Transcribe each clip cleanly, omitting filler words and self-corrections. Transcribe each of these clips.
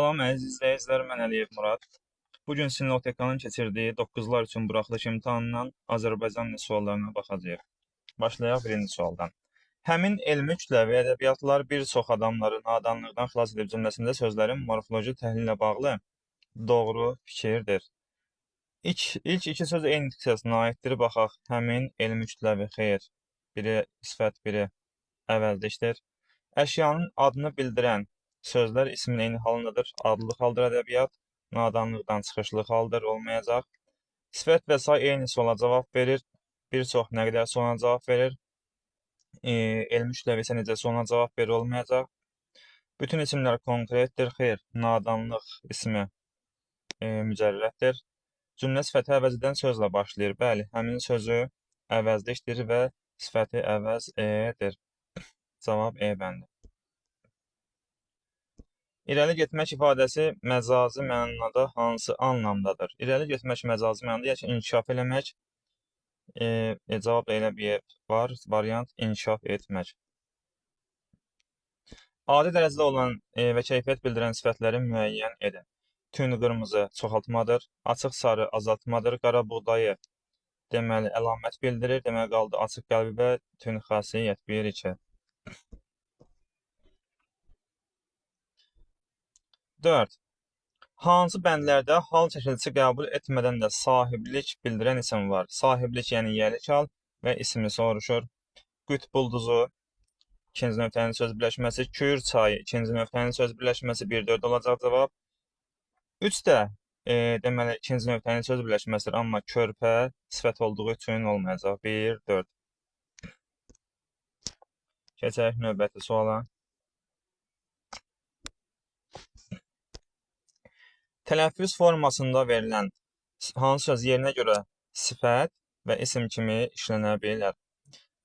Salam əziz izləyicilər, mən Əliyev Murad. Bugün Sinoptikanın keçirdiyi 9-lar üçün buraxılış imtahanından Azərbaycan dili suallarına baxacağıq. Başlayaq birinci sualdan. Həmin elmi kütləvi ədəbiyyatlar bir çox adamları nadanlıqdan xilas edib cümləsində sözlərin morfoloji təhlili ilə bağlı doğru fikirdir. İlk iki söz eyni diksiyasına aiddir. Baxaq, həmin elmi kütləvi xeyr. Biri sifət, biri əvəzlikdir. Əşyanın adını bildirən sözlər ismin eyni halındadır. Adlıq haldır ədəbiyyat, nadanlıqdan çıxışlıq haldır, olmayacaq. Sifət və say eyni suala cavab verir. Bir çox nəqlər sualına cavab verir. Elmi kütləvi isə necə sualına cavab verir, olmayacaq. Bütün isimlər konkretdir, xeyr. Nadanlıq ismi mücərrətdir. Cümlə sifəti əvəz edən sözlə başlayır. Bəli, həmin sözü əvəzlikdir və sifəti əvəz edir. Cavab E bəndi. İrəli getmək ifadəsi məcazi mənada hansı anlamdadır? İrəli getmək məcazi mənada, yəni inkişaf eləmək. Cavab da elə bir var, variant inkişaf etmək. Adi dərəcədə olan və keyfiyyət bildirən sifətləri müəyyən edin. Tünd qırmızı çoxaltmadır, açıq sarı azaltmadır, qara buğdayı deməli əlamət bildirir, deməli qaldı açıq qəlbi və tünd xasiyyət 1-2. 4. Hansı bəndlərdə hal çəkilisi qəbul etmədən də sahiblik bildirən isim var? Sahiblik yəni yerlik hal və ismi soruşur. Qütb ulduzu ikinci nöqtənin söz birləşməsi, Kür çayı ikinci nöqtənin söz birləşməsi 1-4 olacaq cavab. 3 də deməli ikinci nöqtənin söz birləşməsidir, amma körpə sifət olduğu üçün olmayacaq. 1-4. Keçək növbəti suala. Tələffüz formasında verilən hansı söz yerinə görə sifət və isim kimi işlənə bilər?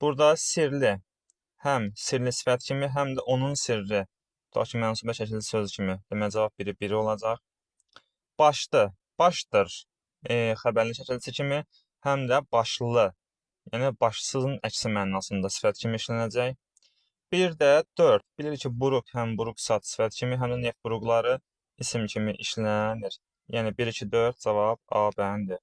Burada sirli, həm sirli sifət kimi, həm də onun sirri, tutaq ki, mənsubə şəkilli söz kimi. Demək, cavab 1 olacaq. Başdı, başdır, xəbərli şəkilçi kimi, həm də başlı, yəni başsızın əksi mənasında sifət kimi işlənəcək. Bir də 4, bilir ki, buruq, həm buruq sat sifət kimi, həm də neft buruqları isim kimi işlənir. Yəni 1, 2, 4 cavab A bəndir.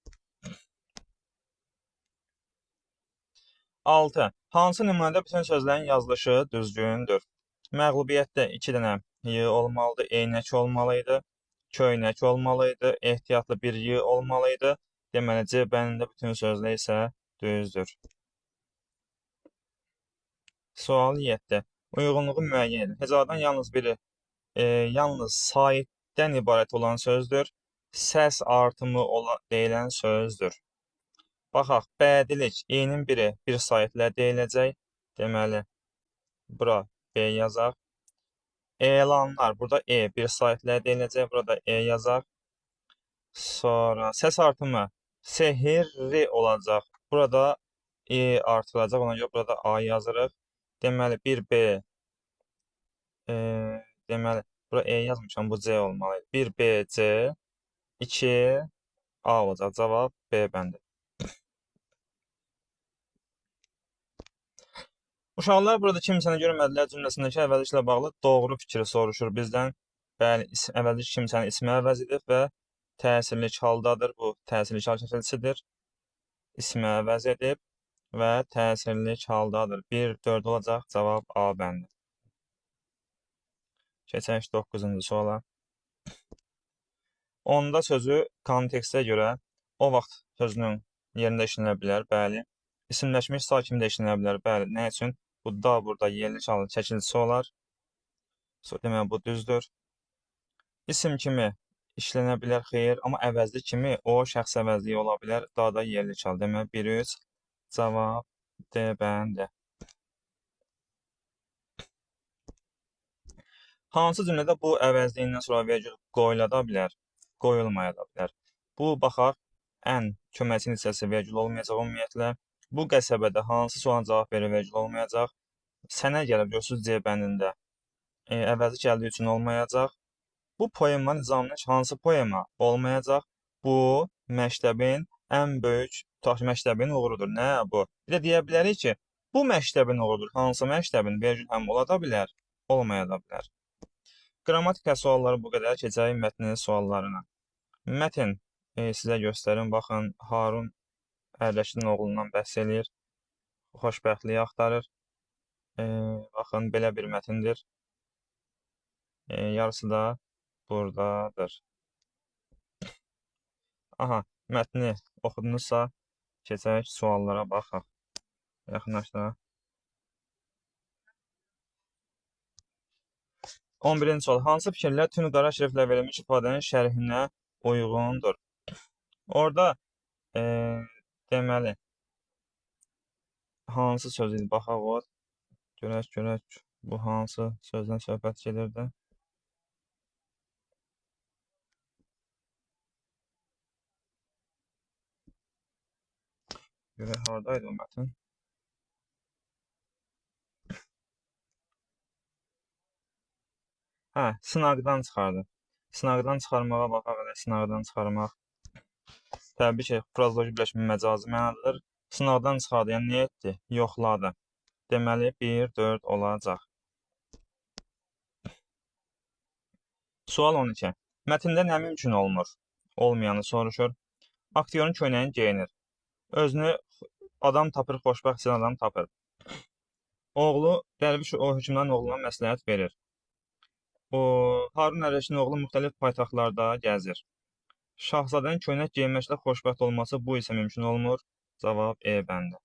6. Hansı nümunədə bütün sözlərin yazılışı düzgündür? Məğlubiyyətdə 2 dənə y olmalıdır, eynək olmalıydı, köynək olmalıydı, ehtiyatlı bir y olmalıydı. Deməli, C bəndində bütün sözlər isə düzdür. Sual 7. Uyğunluğu müəyyən edin. Hecadan yalnız biri, yalnız saitdən ibarət olan sözdür. Səs artımı deyilən sözdür. Baxaq, bədilik, i-nin biri bir saitlə deyiləcək. Deməli, bura B yazaq. Elanlar, burada E bir saitlə deyiləcək. Burada E yazaq. Sonra səs artımı sehirli olacaq. Burada E artırılacaq. Ona görə burada A yazırıq. Deməli, 1B. Deməli, bura E yazmışam. Bu C olmalıydı. 1B, C. 2 A olacaq. Cavab B bəndi. Uşaqlar burada kimsəni görmədilər cümləsindəki əvəzliklə bağlı doğru fikri soruşur bizdən. Bəli, əvəzlik kimsənin ismi əvəz edib və təsirlik haldadır. Bu təsirlik hal şəkilçisidir. İsmi əvəz edib və təsirlik haldadır. 1-4 olacaq. Cavab A bəndi. Keçək 9-cu suala. Onda sözü kontekstə görə o vaxt sözünün yerində işlənə bilər. Bəli. İsimləşmiş say kimi də işlənə bilər. Bəli. Nə üçün? Bu da burada yerlik halın çəkilisi olar. Deməli, bu düzdür. İsim kimi işlənə bilər, xeyr. Amma əvəzli kimi o şəxs əvəzliyi ola bilər. Daha da yerlik hal. Deməli, 1-3. Cavab D bəndi. Hansı cümlədə bu əvəzliyindən sonra vergül qoyulada bilər, qoyulmaya da bilər? Bu, baxaq, ən köməkçinin hissəsi vergül olmayacaq ümumiyyətlə. Bu qəsəbədə hansı sualına cavab verir, vergül olmayacaq. Sənə gəlib görsüz C bəndində əvəzi gəldiyi üçün olmayacaq. Bu poema nizamının hansı poema olmayacaq? Bu məktəbin ən böyük məktəbin uğurudur. Nə bu? Bir də deyə bilərik ki, bu məktəbin uğurudur. Hansı məktəbin vergül həm ola da bilər, olmaya da bilər. Qrammatika sualları bu qədər. Keçək mətnin suallarına. Mətn sizə göstərim. Baxın, Harun Ərləşdin oğlundan bəhs eləyir. Xoşbəxtliyi axtarır. Baxın, belə bir mətindir. Yarısı da buradadır. Aha, mətni oxudunuzsa, keçək suallara baxaq. Yaxınlaşdıraq. 11-ci sual. Hansı fikirlər tüm qara şriftlə verilmiş ifadənin şərhinə uyğundur? Orada deməli, hansı söz idi? Baxaq o. Görək, bu hansı sözdən söhbət gedirdi? Görək, haradaydı o mətn? Hə, sınaqdan çıxardı. Sınaqdan çıxarmağa baxaq, elə sınaqdan çıxarmaq. Təbii ki, frazoloji birləşmə məcazi mənalıdır. Sınaqdan çıxardı, yəni nə etdi? Yoxladı. Deməli, 1, 4 olacaq. Sual 12. Mətndə nə mümkün olmur? Olmayanı soruşur. Aktyorun köynəyini geyinir. Özünü adam tapır, xoşbəxt üçün adam tapır. Oğlu, dərviş o hökmdarın oğluna məsləhət verir. Harun Ərəşdin oğlu müxtəlif paytaxtlarda gəzir. Şahzadənin köynək geyinməklə xoşbəxt olması bu isə mümkün olmur. Cavab E bəndi.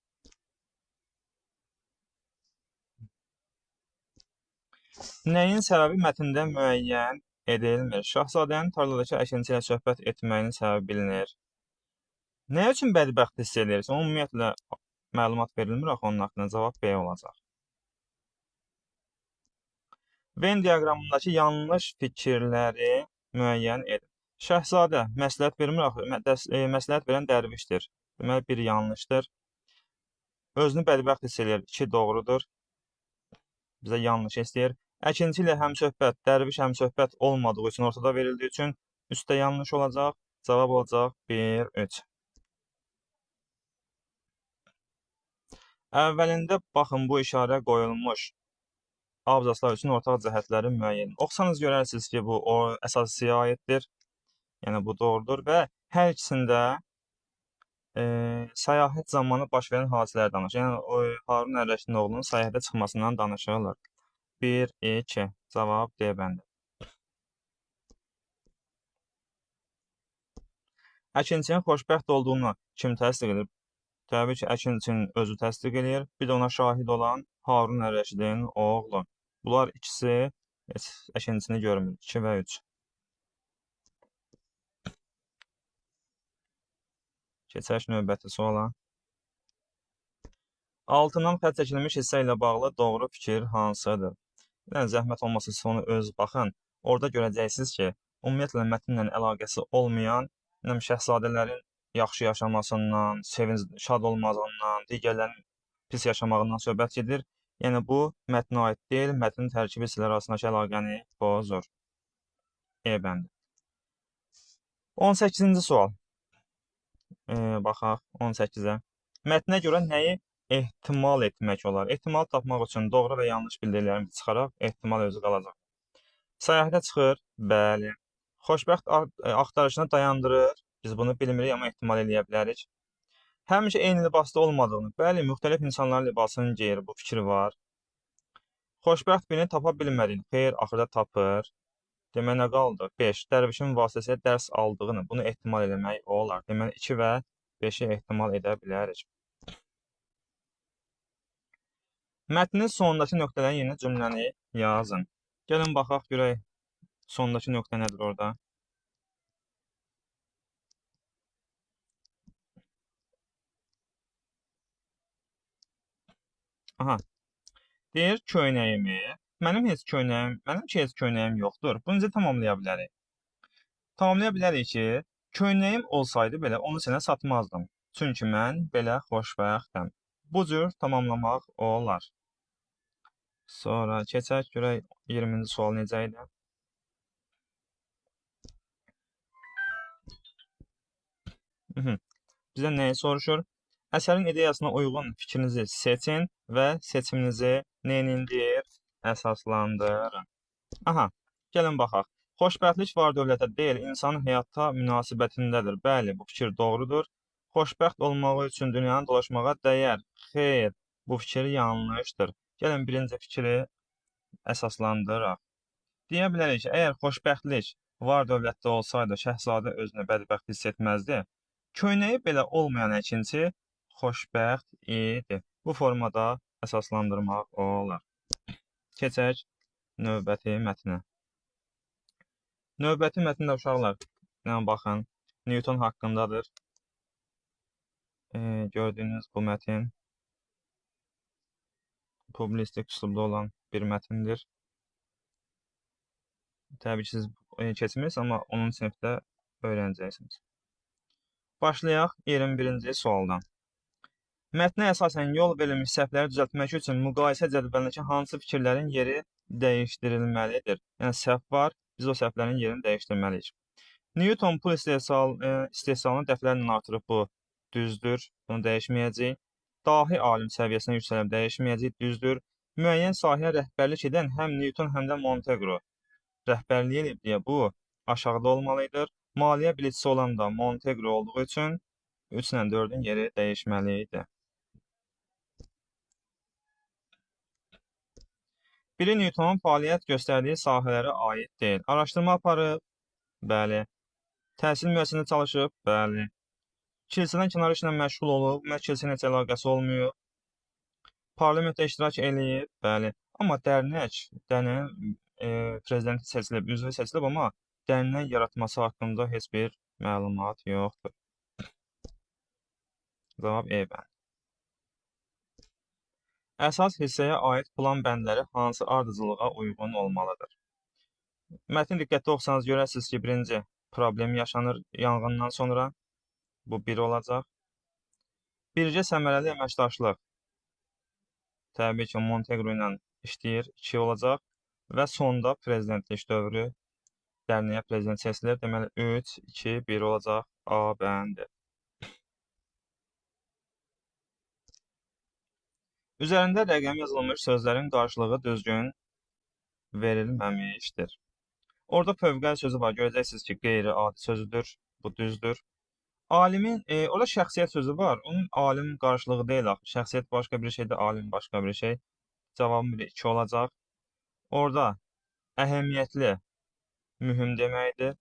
Nəyin səbəbi mətndə müəyyən edilmir? Şahzadənin tarladakı əkinçi ilə söhbət etməyinin səbəbi bilinir. Nə üçün bədbəxt hiss edirsən? Ümumiyyətlə məlumat verilmir axı onun haqqında. Cavab B olacaq. Venn diaqramındakı yanlış fikirləri müəyyən edin. Şəhzadə məsləhət vermir axı. Məsləhət verən dərvişdir. Deməli, bir yanlışdır. Özünü bədbəxt hiss edir. 2 doğrudur. Bizə yanlış istəyir. Əkinçi ilə həmsöhbət, dərviş həmsöhbət olmadığı üçün, ortada verildiyi üçün üstə yanlış olacaq. Cavab olacaq 1, 3. Əvvəlində baxın, bu işarə qoyulmuş. Abzaslar üçün ortaq cəhətləri müəyyən. Oxusanız görərsiniz ki, bu əsas siyah aiddir. Yəni, bu doğrudur və hər ikisində səyahət zamanı baş verən hadisələr danışır. Yəni, Harun Ərləşdin oğlunun səyahətə çıxmasından danışırlar. 1, 2. Cavab D bəndi. Əkinçinin xoşbəxt olduğunu kim təsdiq edir? Təbii ki, əkinçinin özü təsdiq edir. Bir də ona şahid olan Harun Ərləşdin oğlu. Bunlar ikisi əkinçini görmür. 2 və 3. Keçək növbəti suala. Altından xətt çəkilmiş hissə ilə bağlı doğru fikir hansıdır? Yəni, zəhmət olmasa sonu öz baxın. Orada görəcəksiniz ki, ümumiyyətlə mətnlə əlaqəsi olmayan, şəhzadələrin yaxşı yaşamasından, şad olmağından, digərlərinin pis yaşamağından söhbət gedir. Yəni, bu mətnə aid deyil, mətnin tərkibi hissələri arasındakı əlaqəni pozur. E bəndi. 18-ci sual. Baxaq 18-ə. Mətnə görə nəyi ehtimal etmək olar? Ehtimal tapmaq üçün doğru və yanlış bildirilərimizi çıxaraq, ehtimal özü qalacaq. Səyahətə çıxır, bəli. Xoşbəxt axtarışını dayandırır. Biz bunu bilmirik, amma ehtimal eləyə bilərik. Həmişə eyni libasda olmadığını, bəli, müxtəlif insanların libasını geyir, bu fikir var. Xoşbəxt birini tapa bilmədiyini, xeyr, axırda tapır. Demək, nə qaldı? 5. Dərvişin vasitəsilə dərs aldığını, bunu ehtimal eləmək olar. Deməli, 2 və 5-i ehtimal edə bilərik. Mətnin sonundakı nöqtələrin yerinə cümləni yazın. Gəlin, baxaq, görək, sondakı nöqtə nədir orada? Aha. Deyir, köynəyimi. Mənim ki, heç köynəyim yoxdur. Bunu necə tamamlaya bilərik? Tamamlaya bilərik ki, köynəyim olsaydı belə, onu sənə satmazdım. Çünki mən belə xoşbəxtəm. Bu cür tamamlamaq olar. Sonra keçək, görək 20-ci sual necə idi? Bizə nəyi soruşur? Əsərin ideyasına uyğun fikrinizi seçin və seçiminizi neyindir? Əsaslandırın. Aha, Gəlin baxaq. Xoşbəxtlik var-dövlətə deyil, insanın həyata münasibətindədir. Bəli, bu fikir doğrudur. Xoşbəxt olmağı üçün dünyanı dolaşmağa dəyər. Xeyr, bu fikir yanlışdır. Gəlin birinci fikri əsaslandıraq. Deyə bilərik ki, əgər xoşbəxtlik var-dövlətdə olsaydı, şahzadə özünü bədbəxt hiss etməzdi. Köynəyi belə olmayan əkinçi xoşbəxt idi. Bu formada əsaslandırmaq olar. Keçək növbəti mətnə. Növbəti mətndə uşaqlar, baxın, Newton haqqındadır. Gördüyünüz bu mətin publistik üslubda olan bir mətindir. Təbii ki, siz keçmirsiniz, amma onun sinifdə öyrənəcəksiniz. Başlayaq 21-ci sualdan. Mətnə əsasən yol verilmiş səhvləri düzəltmək üçün müqayisə cədvəlindəki hansı fikirlərin yeri dəyişdirilməlidir? Yəni, səhv var, biz o səhvlərin yerini dəyişdirməliyik. Newton pul istehsalını dəfələrlə artırıb, bu düzdür, bunu dəyişməyəcək. Dahi alim səviyyəsinə yüksəlib, dəyişməyəcək, düzdür. Müəyyən sahəyə rəhbərlik edən həm Newton, həm də Montego rəhbərlik edib deyə bu aşağıda olmalıdır. Maliyyə bilicisi olan da Montego olduğu üçün 3 ilə 4-ün yeri dəyişməli idi. Biri Newtonun fəaliyyət göstərdiyi sahələrə aid deyil. Araşdırma aparıb, bəli. Təhsil müəssisəsində çalışıb, bəli. Kilsədən kənar işlə məşğul olub, kilsəyə heç əlaqəsi olmuyor. Parlamentdə iştirak eləyib, bəli. Amma dərnək, prezidenti seçilib, üzvü seçilib, amma dərnək yaratması haqqında heç bir məlumat yoxdur. Cavab E bəndi. Əsas hissəyə aid plan bəndləri hansı ardıcılığa uyğun olmalıdır? Mətni diqqətli oxusanız görərsiniz ki, birinci problem yaşanır yanğından sonra. Bu 1 olacaq. Bircə səmərəli əməkdaşlıq. Təbii ki, Montego ilə işləyir, 2 olacaq. Və sonda prezidentlik dövrü dərnəyə prezident seçilir. Deməli, 3, 2, 1 olacaq. A bəndi. Üzərində rəqəm yazılmış sözlərin qarşılığı düzgün verilməmişdir. Orada fövqəli sözü var. Görəcəksiniz ki, qeyri-adi sözüdür. Bu düzdür. Alimin, orada şəxsiyyət sözü var. Onun alim qarşılığı deyil axı. Şəxsiyyət başqa bir şeydir, alim başqa bir şey. Cavabım 2 olacaq. Orada əhəmiyyətli, mühüm deməkdir.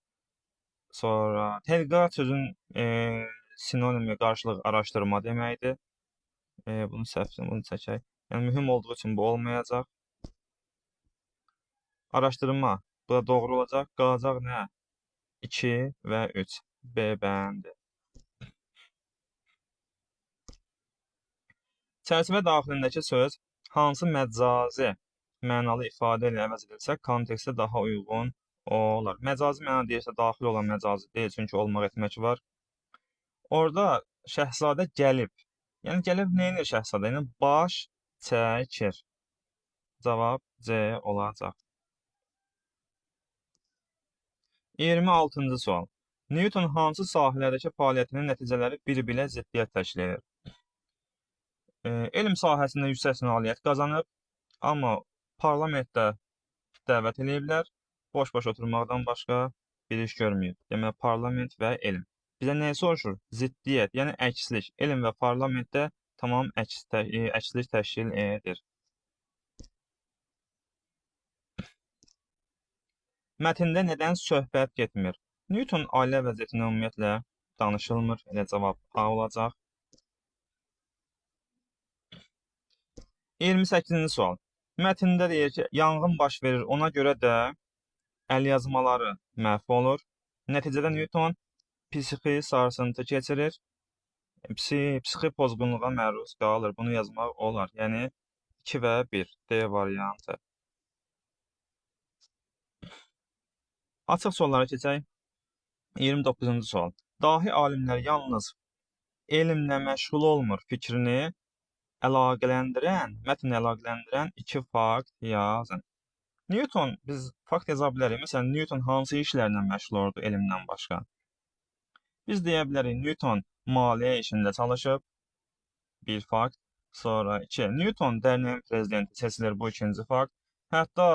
Sonra tədqiqat sözün sinonimi, qarşılığı araşdırma deməkdir. Bunu səhvsin, bunu çəkək. Yəni, mühüm olduğu üçün bu olmayacaq. Araşdırma, bu da doğru olacaq. Qalacaq nə? 2 və 3. B bəndi. Çərçivə daxilindəki söz hansı məcazi mənalı ifadə ilə əvəz edilsə, kontekstə daha uyğun olar. Məcazi məna deyirsə, daxil olan məcazi deyil, çünki olmaq etmək var. Orada şəhzadə gəlib. Yəni, gəlib neyinir şəhzadə? Yəni, baş çəkir. Cavab C olacaq. 26-cı sual. Newton hansı sahələrdəki fəaliyyətinin nəticələri bir-birlə ziddiyyət təşkil edir? Elm sahəsində yüksək nailiyyət qazanıb, amma parlamentdə dəvət ediblər, boş-boş oturmaqdan başqa bir iş görməyib. Demək, parlament və elm. Bizə nəyi soruşur? Ziddiyyət, yəni əkslik. Elm və parlamentdə tamam əkslik təşkil edir. Mətndə nədən söhbət getmir? Newton ailə vəziyyətində ümumiyyətlə danışılmır. Elə cavab A olacaq. 28-ci sual. Mətndə deyir ki, yanğın baş verir. Ona görə də əlyazmaları məhv olur. Nəticədə Newton psixi sarsıntı keçirir. Psixi pozğunluğa məruz qalır. Bunu yazmaq olar. Yəni 2 və 1. D variantı. Açıq suallara keçək. 29-cu sual. Dahi alimlər yalnız elmlə məşğul olmur fikrini mətnlə əlaqələndirən 2 fakt yazın. Newton, biz fakt yaza bilərik. Məsələn, Newton hansı işlərlə məşğul olurdu elmdən başqa? Biz deyə bilərik, Newton maliyyə işində çalışıb, 1 fakt. Sonra 2. Newton dərnəyin prezidenti seçilir, bu 2-ci fakt. Hətta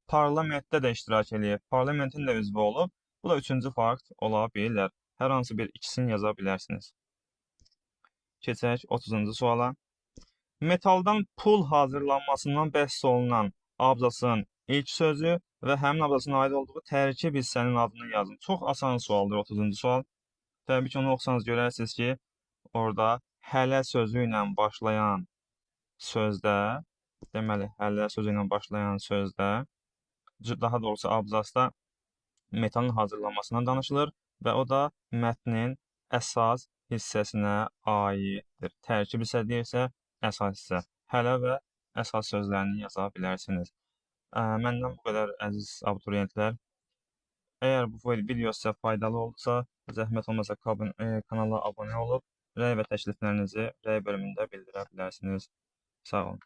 parlamentdə də iştirak eləyib, parlamentin də üzvü olub. Bu da üçüncü fakt ola bilər. Hər hansı bir ikisini yaza bilərsiniz. Keçək 30-cu suala. Metaldan pul hazırlanmasından bəhs olunan abzasın ilk sözü və həmin abzasın aid olduğu tərkib hissənin adını yazın. Çox asan sualdır 30-cu sual. Təbii ki, onu oxusanız görərsiniz ki, orada hələ sözü ilə başlayan sözdə, deməli, hələ sözü ilə başlayan sözdə, daha doğrusu abzasda metalın hazırlanmasından danışılır və o da mətnin əsas hissəsinə aiddir. Tərkib hissə deyirsə, əsas hissə. Hələ və əsas sözlərini yaza bilərsiniz. Məndən bu qədər əziz abituriyentlər. Əgər bu video sizə faydalı oldusa, zəhmət olmasa kanala abunə olub, rəy və təkliflərinizi rəy bölümündə bildirə bilərsiniz. Sağ olun.